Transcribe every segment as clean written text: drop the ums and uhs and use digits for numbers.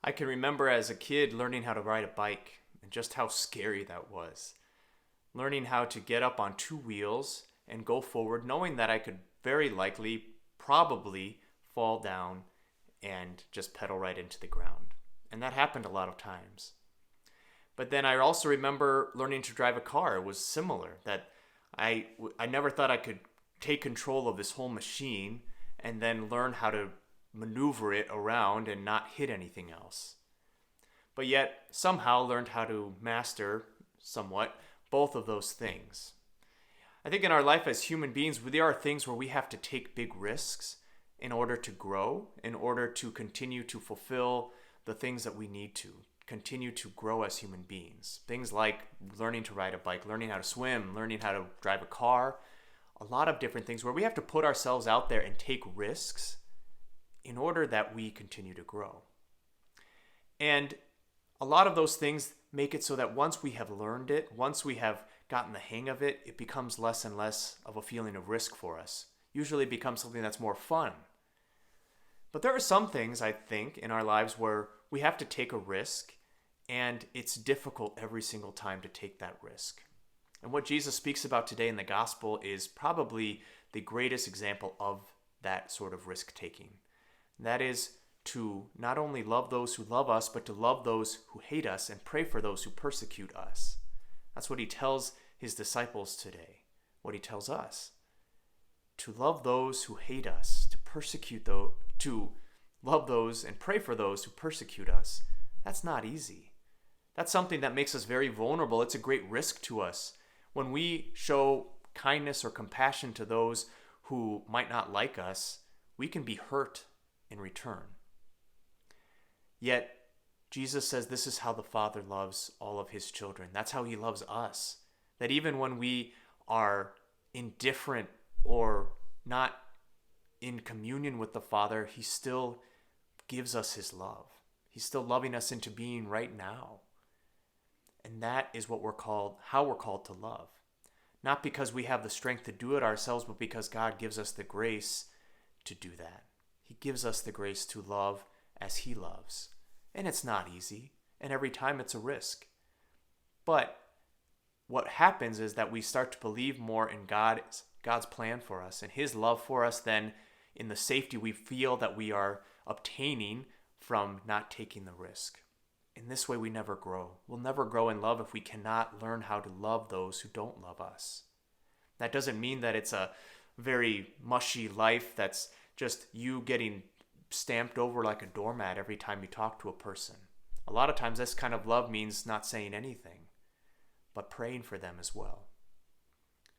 I can remember as a kid learning how to ride a bike and just how scary that was. Learning how to get up on two wheels and go forward, knowing that I could very likely, probably fall down and just pedal right into the ground. And that happened a lot of times. But then I also remember learning to drive a car. It was similar, that I never thought I could take control of this whole machine and then learn how to maneuver it around and not hit anything else. But yet, somehow learned how to master somewhat both of those things. I think in our life as human beings, there are things where we have to take big risks in order to grow, in order to continue to fulfill the things that we need to continue to grow as human beings. Things like learning to ride a bike, learning how to swim, learning how to drive a car, a lot of different things where we have to put ourselves out there and take risks in order that we continue to grow. And a lot of those things make it so that once we have learned it, once we have gotten the hang of it, it becomes less and less of a feeling of risk for us. Usually it becomes something that's more fun. But there are some things, I think, in our lives where we have to take a risk, and it's difficult every single time to take that risk. And what Jesus speaks about today in the gospel is probably the greatest example of that sort of risk taking. That is to not only love those who love us, but to love those who hate us and pray for those who persecute us. That's what he tells his disciples today, what he tells us. To love those who hate us, to love those and pray for those who persecute us. That's not easy. That's something that makes us very vulnerable. It's a great risk to us. When we show kindness or compassion to those who might not like us, we can be hurt in return. Yet, Jesus says this is how the Father loves all of his children. That's how he loves us. That even when we are indifferent or not in communion with the Father, he still gives us his love. He's still loving us into being right now. And that is what how we're called to love. Not because we have the strength to do it ourselves, but because God gives us the grace to do that. He gives us the grace to love as he loves. And it's not easy. And every time it's a risk. But what happens is that we start to believe more in God's plan for us and his love for us than in the safety we feel that we are obtaining from not taking the risk. In this way, we never grow. We'll never grow in love if we cannot learn how to love those who don't love us. That doesn't mean that it's a very mushy life that's just you getting stamped over like a doormat every time you talk to a person. A lot of times this kind of love means not saying anything, but praying for them as well.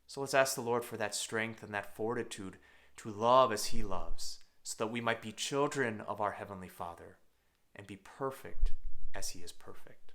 So let's ask the Lord for that strength and that fortitude to love as he loves, so that we might be children of our Heavenly Father and be perfect as he is perfect.